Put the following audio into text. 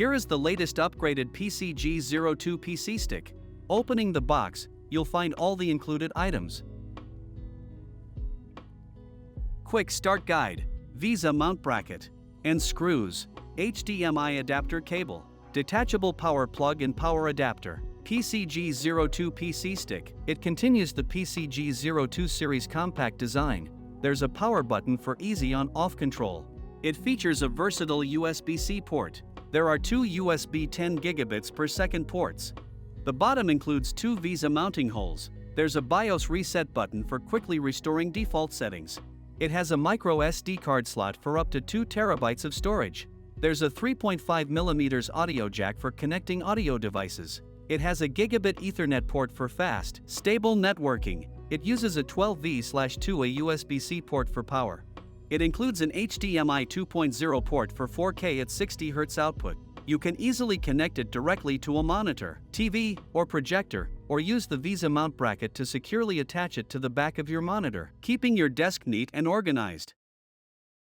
Here is the latest upgraded PCG02 PC stick. Opening the box, you'll find all the included items. Quick start guide, Visa mount bracket, and screws, HDMI adapter cable, detachable power plug and power adapter. PCG02 PC stick. It continues the PCG02 series compact design. There's a power button for easy on-off control. It features a versatile USB-C port. There are two USB 10 gigabits per second ports. The bottom includes two Visa mounting holes. There's a BIOS reset button for quickly restoring default settings. It has a micro SD card slot for up to 2 terabytes of storage. There's a 3.5mm audio jack for connecting audio devices. It has a gigabit Ethernet port for fast, stable networking. It uses a 12V/2A USB-C port for power. It includes an HDMI 2.0 port for 4K at 60 Hz output. You can easily connect it directly to a monitor, TV, or projector, or use the Visa mount bracket to securely attach it to the back of your monitor, keeping your desk neat and organized.